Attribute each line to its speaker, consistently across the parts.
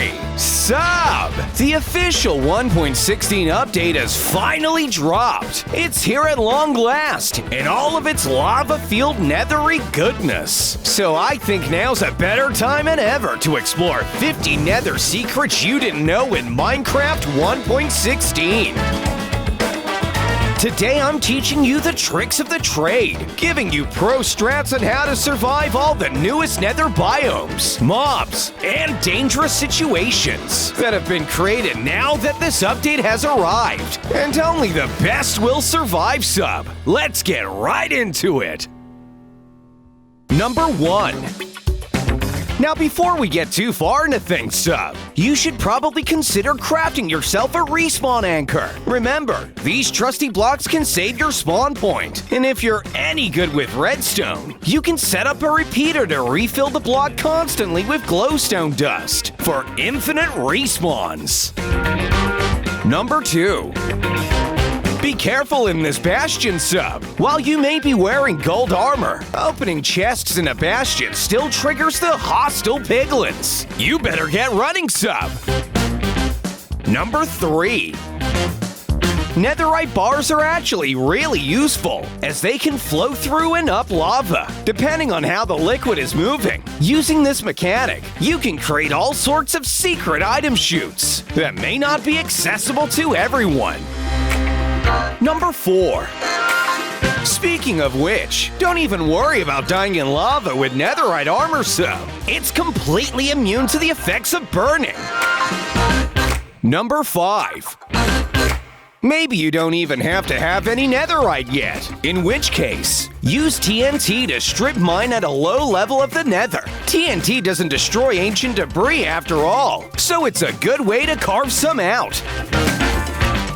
Speaker 1: 3. Sub! The official 1.16 update has finally dropped. It's here at long last, in all of its lava-filled nethery goodness. So I think now's a better time than ever to explore 50 nether secrets you didn't know in Minecraft 1.16. Today I'm teaching you the tricks of the trade, giving you pro strats on how to survive all the newest nether biomes, mobs, and dangerous situations that have been created now that this update has arrived. And only the best will survive, sub. Let's get right into it. Number 1. Now, before we get too far into things, sub, you should probably consider crafting yourself a respawn anchor. Remember, these trusty blocks can save your spawn point. And if you're any good with redstone, you can set up a repeater to refill the block constantly with glowstone dust for infinite respawns. Number 2. Be careful in this bastion, sub. While you may be wearing gold armor, opening chests in a bastion still triggers the hostile piglets. You better get running, sub. Number 3. Netherite bars are actually really useful, as they can flow through and up lava, depending on how the liquid is moving. Using this mechanic, you can create all sorts of secret item chutes that may not be accessible to everyone. Number 4. Speaking of which, don't even worry about dying in lava with netherite armor, sub. It's completely immune to the effects of burning. Number 5. Maybe you don't even have to have any netherite yet, in which case, use TNT to strip mine at a low level of the nether. TNT doesn't destroy ancient debris after all, so it's a good way to carve some out.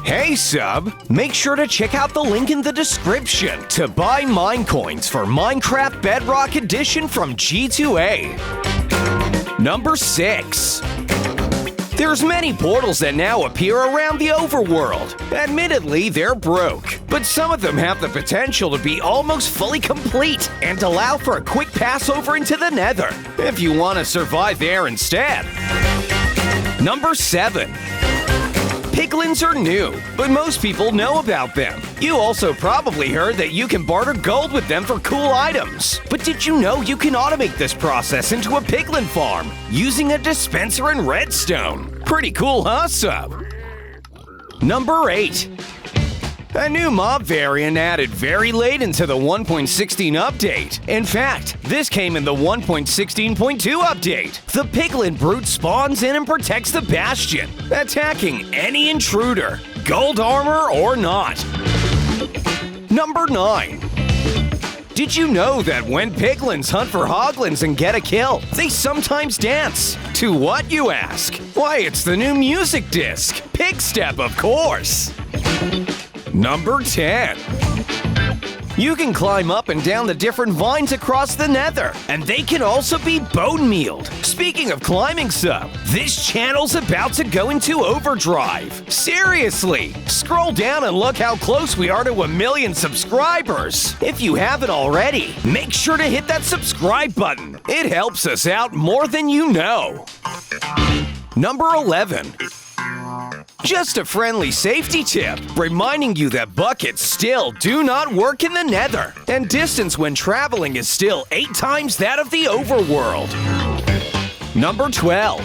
Speaker 1: Hey sub, make sure to check out the link in the description to buy mine coins for Minecraft Bedrock Edition from G2A. Number 6. There's many portals that now appear around the overworld. Admittedly, they're broke, but some of them have the potential to be almost fully complete and allow for a quick pass over into the nether, if you want to survive there instead. Number 7. Piglins are new, but most people know about them. You also probably heard that you can barter gold with them for cool items. But did you know you can automate this process into a piglin farm using a dispenser and redstone? Pretty cool, huh, sub? Number 8. A new mob variant added very late into the 1.16 update. In fact, this came in the 1.16.2 update. The piglin brute spawns in and protects the bastion, attacking any intruder, gold armor or not. Number 9. Did you know that when piglins hunt for hoglins and get a kill, they sometimes dance? To what, you ask? Why, it's the new music disc, Pig Step, of course. Number 10. You can climb up and down the different vines across the nether, and they can also be bone mealed. Speaking of climbing, sub, this channel's about to go into overdrive. Seriously, scroll down and look how close we are to 1 million subscribers. If you haven't already, make sure to hit that subscribe button. It helps us out more than you know. Number 11. Just a friendly safety tip, reminding you that buckets still do not work in the nether, and distance when traveling is still 8 times that of the overworld. Number 12.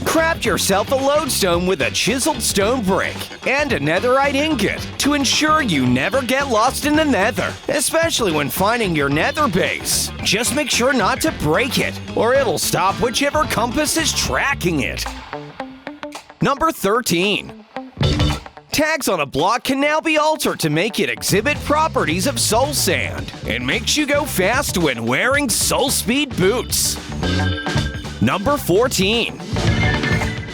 Speaker 1: Craft yourself a lodestone with a chiseled stone brick and a netherite ingot to ensure you never get lost in the nether, especially when finding your nether base. Just make sure not to break it, or it'll stop whichever compass is tracking it. Number 13. Tags on a block can now be altered to make it exhibit properties of soul sand. It makes you go fast when wearing soul speed boots. Number 14.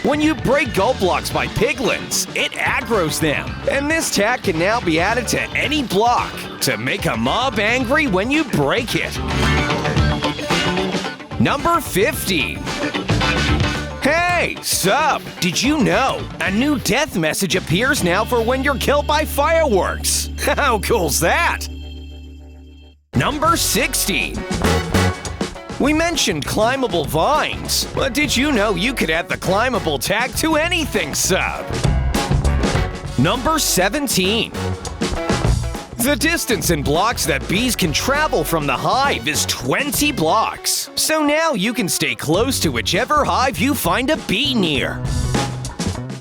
Speaker 1: When you break gold blocks by piglins, it aggroes them. And this tag can now be added to any block to make a mob angry when you break it. Number 15. Hey, sup! Did you know? A new death message appears now for when you're killed by fireworks. How cool's that? Number 16. We mentioned climbable vines, but did you know you could add the climbable tag to anything, sub? Number 17. The distance in blocks that bees can travel from the hive is 20 blocks. So now you can stay close to whichever hive you find a bee near.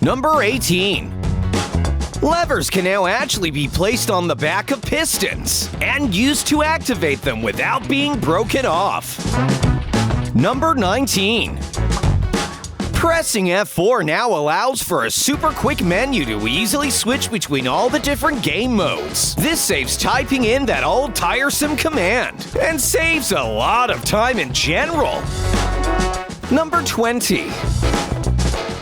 Speaker 1: Number 18. Levers can now actually be placed on the back of pistons and used to activate them without being broken off. Number 19. Pressing F4 now allows for a super quick menu to easily switch between all the different game modes. This saves typing in that old tiresome command and saves a lot of time in general. Number 20.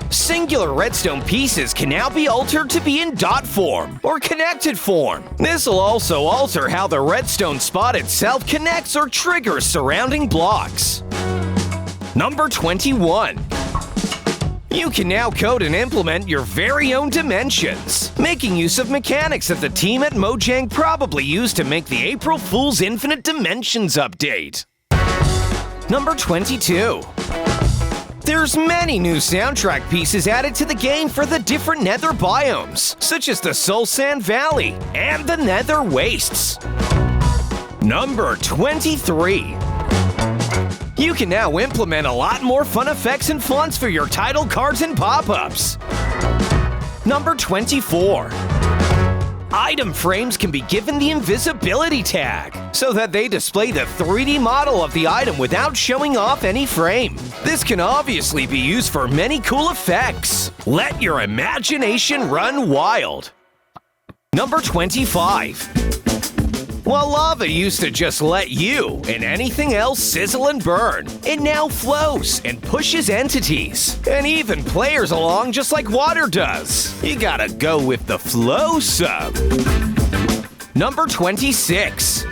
Speaker 1: Singular redstone pieces can now be altered to be in dot form or connected form. This will also alter how the redstone spot itself connects or triggers surrounding blocks. Number 21. You can now code and implement your very own dimensions, making use of mechanics that the team at Mojang probably used to make the April Fool's Infinite Dimensions update. Number 22. There's many new soundtrack pieces added to the game for the different Nether biomes, such as the Soul Sand Valley and the Nether Wastes. Number 23. You can now implement a lot more fun effects and fonts for your title cards and pop-ups. Number 24. Item frames can be given the invisibility tag, so that they display the 3D model of the item without showing off any frame. This can obviously be used for many cool effects. Let your imagination run wild. Number 25. While lava used to just let you and anything else sizzle and burn, it now flows and pushes entities, and even players along just like water does. You gotta go with the flow, sub. Number 26.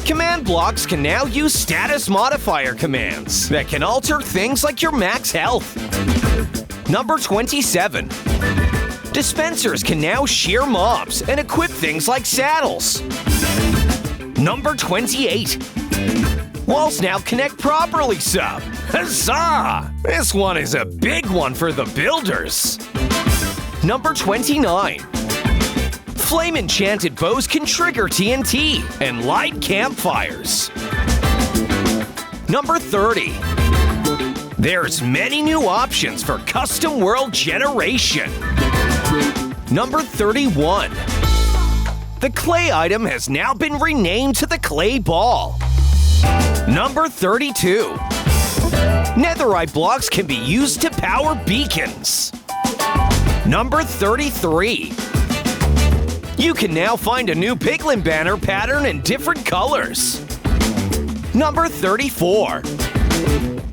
Speaker 1: Command blocks can now use status modifier commands that can alter things like your max health. Number 27. Dispensers can now shear mobs and equip things like saddles. Number 28. Walls now connect properly, sub. Huzzah! This one is a big one for the builders. Number 29. Flame enchanted bows can trigger TNT and light campfires. Number 30. There's many new options for custom world generation. Number 31. The clay item has now been renamed to the clay ball. Number 32. Netherite blocks can be used to power beacons. Number 33. You can now find a new piglet banner pattern in different colors. Number 34.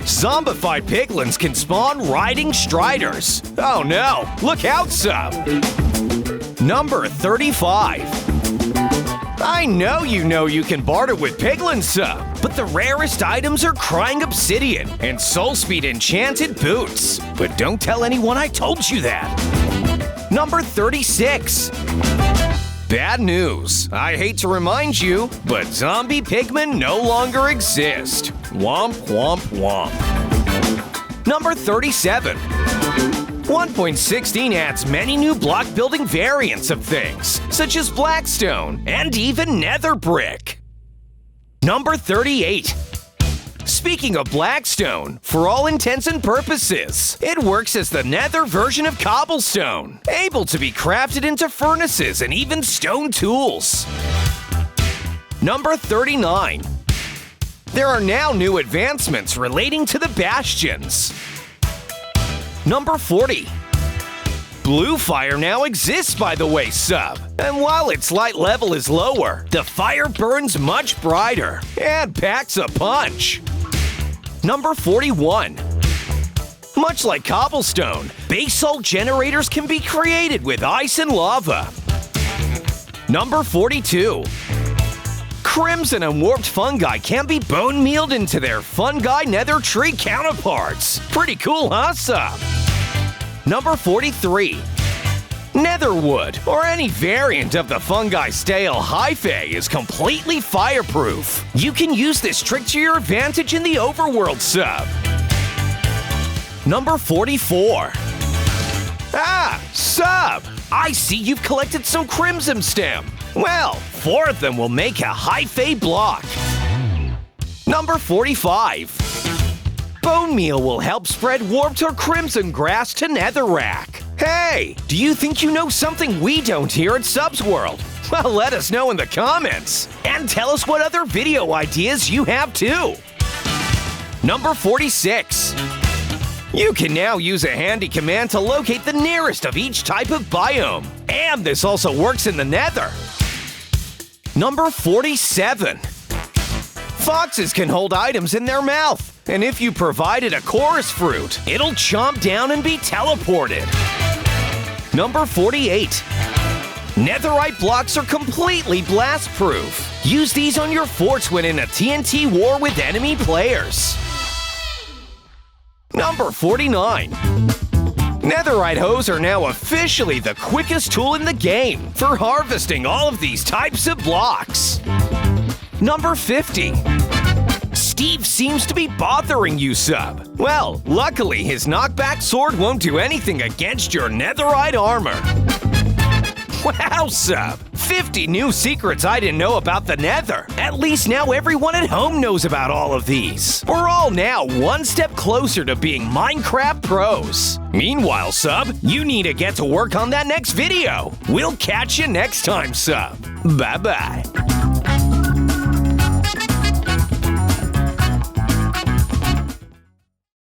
Speaker 1: Zombified piglins can spawn riding striders. Oh no, look out, sub! Number 35. I know you can barter with piglins, sub, but the rarest items are crying obsidian and soul speed enchanted boots. But don't tell anyone I told you that. Number 36. Bad news. I hate to remind you, but zombie pigmen no longer exist. Womp, womp, womp. Number 37. 1.16 adds many new block building variants of things, such as blackstone and even nether brick. Number 38. Speaking of blackstone, for all intents and purposes, it works as the nether version of cobblestone, able to be crafted into furnaces and even stone tools. Number 39. There are now new advancements relating to the bastions. Number 40. Blue fire now exists, by the way, sub. And while its light level is lower, the fire burns much brighter and packs a punch. Number 41. Much like cobblestone, basalt generators can be created with ice and lava. Number 42. Crimson and warped fungi can be bone mealed into their fungi nether tree counterparts. Pretty cool, huh, sub? Number 43. Netherwood, or any variant of the fungi stale hyphae is completely fireproof. You can use this trick to your advantage in the overworld sub. Number 44. Sub! I see you've collected some Crimson Stem. Well, 4 of them will make a hyphae block. Number 45. Bone meal will help spread warped or crimson grass to Netherrack. Hey, do you think you know something we don't here at Subs World? Well, let us know in the comments. And tell us what other video ideas you have too. Number 46. You can now use a handy command to locate the nearest of each type of biome. And this also works in the Nether. Number 47. Foxes can hold items in their mouth. And if you provide it a chorus fruit, it'll chomp down and be teleported. Number 48. Netherite blocks are completely blast-proof. Use these on your forts when in a TNT war with enemy players. Number 49. Netherite hoes are now officially the quickest tool in the game for harvesting all of these types of blocks. Number 50. Steve seems to be bothering you, Sub. Well, luckily his knockback sword won't do anything against your Netherite armor. Wow, Sub! 50 new secrets I didn't know about the Nether. At least now everyone at home knows about all of these. We're all now one step closer to being Minecraft pros. Meanwhile, Sub, you need to get to work on that next video. We'll catch you next time, Sub. Bye-bye.